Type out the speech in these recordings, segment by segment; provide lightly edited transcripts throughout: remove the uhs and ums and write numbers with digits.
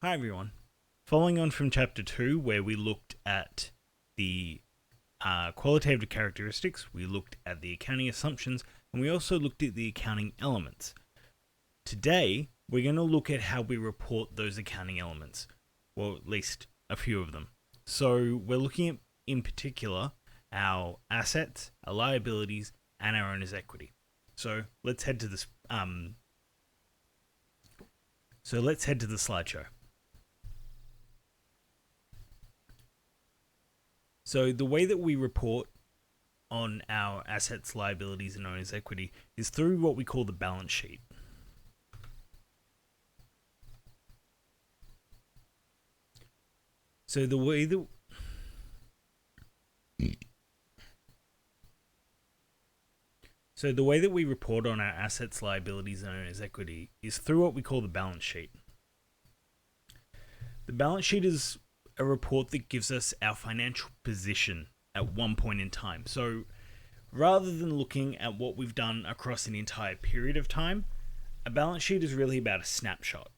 Hi everyone. Following on from chapter 2, where we looked at the qualitative characteristics, we looked at the accounting assumptions, and we also looked at the accounting elements. Today, we're going to look at how we report those accounting elements, well, at least a few of them. So, we're looking at, in particular, our assets, our liabilities, and our owner's equity. So, let's head to this. Let's head to the slideshow. So the way that we report on our assets, liabilities, and owner's equity is through what we call the balance sheet. So the way that we report on our assets, liabilities, and owner's equity is through what we call the balance sheet. The balance sheet is a report that gives us our financial position at one point in time. So rather than looking at what we've done across an entire period of time, a balance sheet is really about a snapshot.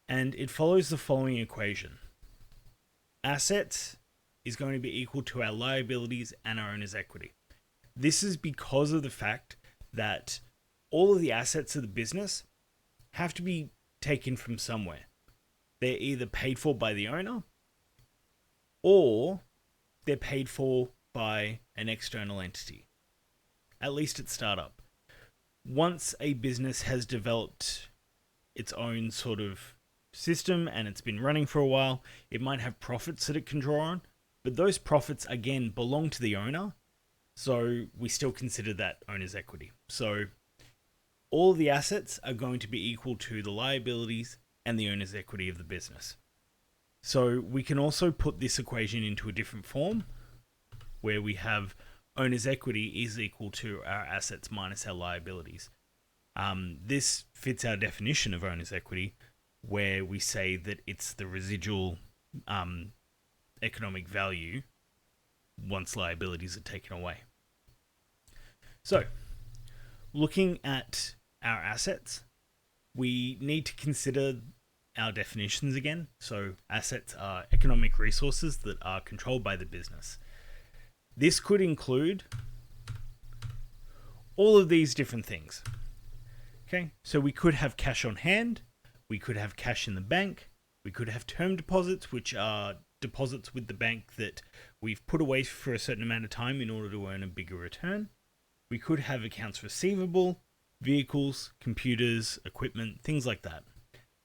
And it follows the following equation. Assets is going to be equal to our liabilities and our owner's equity. This is because of the fact that all of the assets of the business have to be taken from somewhere. They're either paid for by the owner or they're paid for by an external entity, at least at startup. Once a business has developed its own sort of system and it's been running for a while, it might have profits that it can draw on, but those profits again belong to the owner, so we still consider that owner's equity. So all the assets are going to be equal to the liabilities and the owner's equity of the business. So we can also put this equation into a different form where we have owner's equity is equal to our assets minus our liabilities. This fits our definition of owner's equity, where we say that it's the residual economic value once liabilities are taken away. So, looking at our assets, we need to consider our definitions again. So assets are economic resources that are controlled by the business. This could include all of these different things. Okay, so we could have cash on hand, we could have cash in the bank, we could have term deposits, which are deposits with the bank that we've put away for a certain amount of time in order to earn a bigger return. We could have accounts receivable, vehicles, computers, equipment, things like that.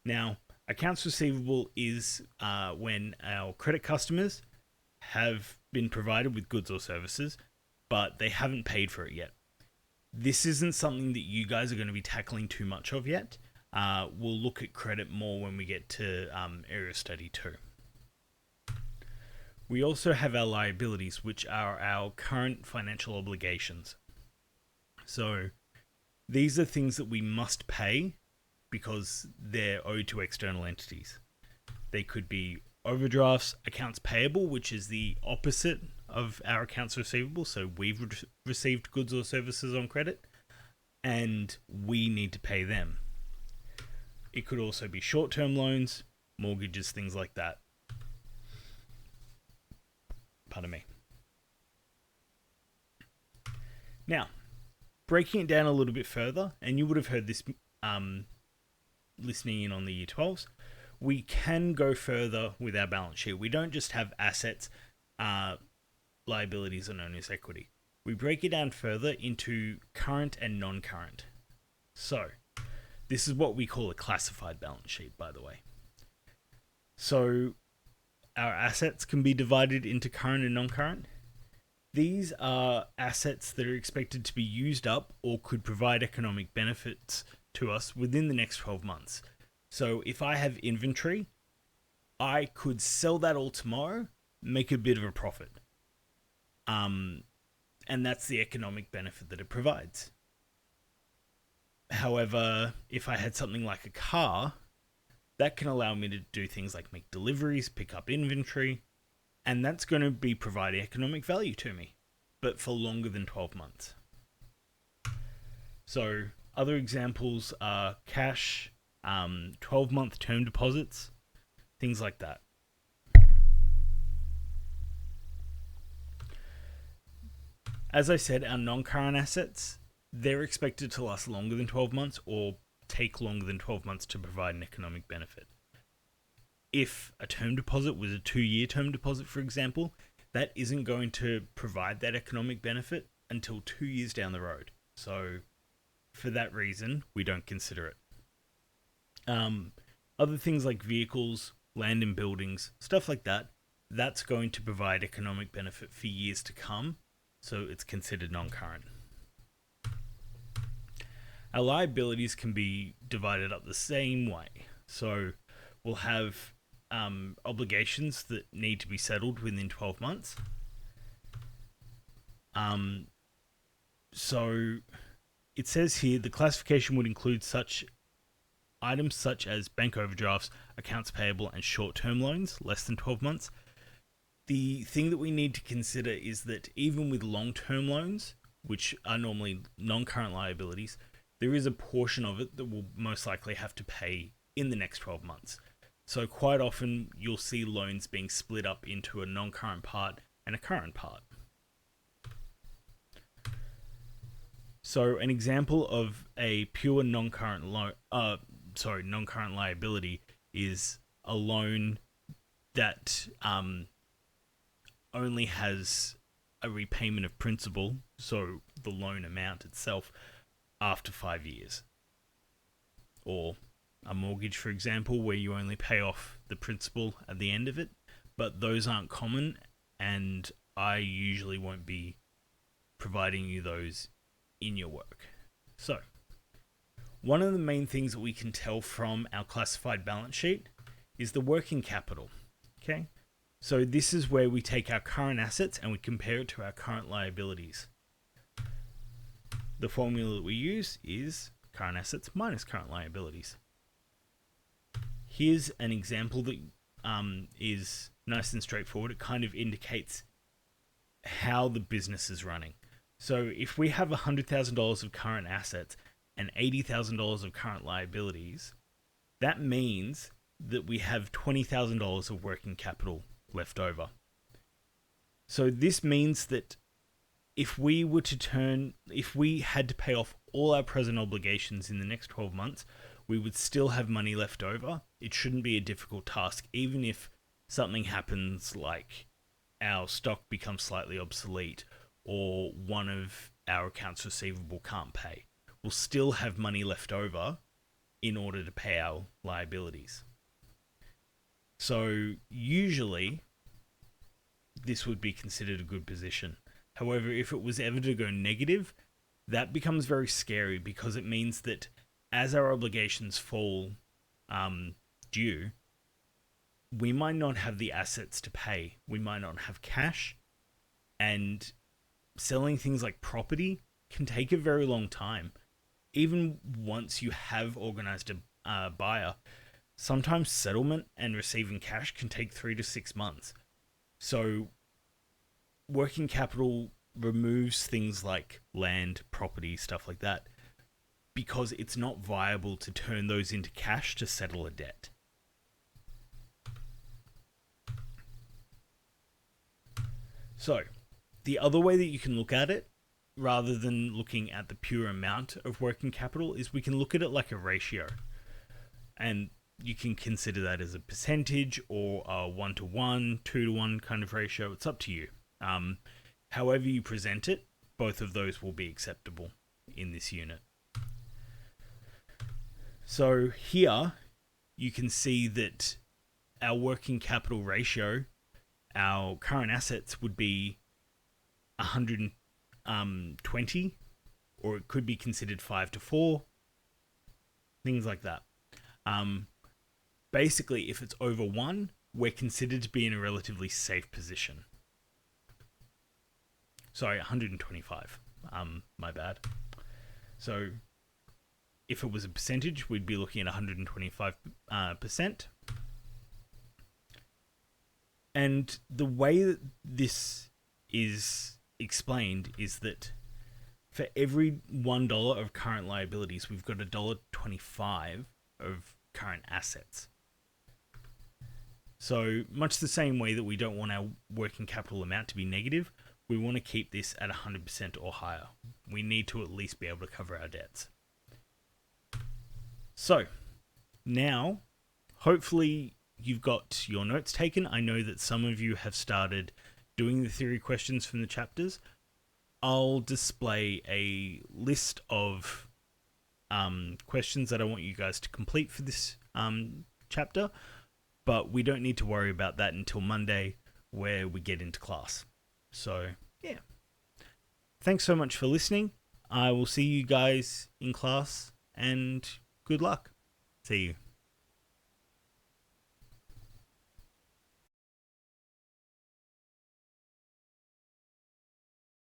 Now, accounts receivable is when our credit customers have been provided with goods or services, but they haven't paid for it yet. This isn't something that you guys are going to be tackling too much of yet. We'll look at credit more when we get to Area Study 2. We also have our liabilities, which are our current financial obligations. So these are things that we must pay because they're owed to external entities. They could be overdrafts, accounts payable, which is the opposite of our accounts receivable. So we've received goods or services on credit and we need to pay them. It could also be short-term loans, mortgages, things like that. Pardon me. Now, breaking it down a little bit further, and you would have heard this listening in on the Year 12s, we can go further with our balance sheet. We don't just have assets, liabilities, and owner's equity. We break it down further into current and non-current. So, this is what we call a classified balance sheet, by the way. So, our assets can be divided into current and non-current. These are assets that are expected to be used up or could provide economic benefits to us within the next 12 months. So if I have inventory, I could sell that all tomorrow, make a bit of a profit. And that's the economic benefit that it provides. However, if I had something like a car, that can allow me to do things like make deliveries, pick up inventory, and that's going to be providing economic value to me, but for longer than 12 months. So other examples are cash, 12-month term deposits, things like that. As I said, our non-current assets, they're expected to last longer than 12 months or take longer than 12 months to provide an economic benefit. If a term deposit was a 2-year term deposit, for example, that isn't going to provide that economic benefit until 2 years down the road. So for that reason, we don't consider it. Other things like vehicles, land and buildings, stuff like that, that's going to provide economic benefit for years to come. So it's considered non-current. Our liabilities can be divided up the same way. So we'll have obligations that need to be settled within 12 months. So it says here the classification would include such items such as bank overdrafts, accounts payable, and short-term loans, less than 12 months. The thing that we need to consider is that even with long-term loans, which are normally non-current liabilities, there is a portion of it that will most likely have to pay in the next 12 months. So quite often you'll see loans being split up into a non-current part and a current part. So an example of a pure non-current non-current liability is a loan that only has a repayment of principal, so the loan amount itself, after 5 years. Or a mortgage, for example, where you only pay off the principal at the end of it, but those aren't common, and I usually won't be providing you those in your work. So, one of the main things that we can tell from our classified balance sheet is the working capital. Okay? So this is where we take our current assets and we compare it to our current liabilities. The formula that we use is current assets minus current liabilities. Here's an example that is nice and straightforward. It kind of indicates how the business is running. So if we have $100,000 of current assets and $80,000 of current liabilities, that means that we have $20,000 of working capital left over. So this means that if we had to pay off all our present obligations in the next 12 months, we would still have money left over. It shouldn't be a difficult task, even if something happens like our stock becomes slightly obsolete or one of our accounts receivable can't pay. We'll still have money left over in order to pay our liabilities. So usually this would be considered a good position. However, if it was ever to go negative, that becomes very scary because it means that as our obligations fall due, we might not have the assets to pay. We might not have cash, and selling things like property can take a very long time. Even once you have organized a buyer, sometimes settlement and receiving cash can take 3 to 6 months. So working capital removes things like land, property, stuff like that, because it's not viable to turn those into cash to settle a debt. So, the other way that you can look at it, rather than looking at the pure amount of working capital, is we can look at it like a ratio. And you can consider that as a percentage or a 1-to-1, 2-to-1 kind of ratio. It's up to you. However you present it, both of those will be acceptable in this unit. So here you can see that our working capital ratio, our current assets would be 120, or it could be considered 5-to-4, things like that. Basically, if it's over 1, we're considered to be in a relatively safe position. Sorry, 125. My bad. So if it was a percentage, we'd be looking at 125%. And the way that this is explained is that for every $1 of current liabilities, we've got $1.25 of current assets. So much the same way that we don't want our working capital amount to be negative, we want to keep this at 100% or higher. We need to at least be able to cover our debts. So now, hopefully you've got your notes taken. I know that some of you have started doing the theory questions from the chapters. I'll display a list of questions that I want you guys to complete for this chapter, but we don't need to worry about that until Monday, where we get into class. So, yeah. Thanks so much for listening. I will see you guys in class, and good luck. See you.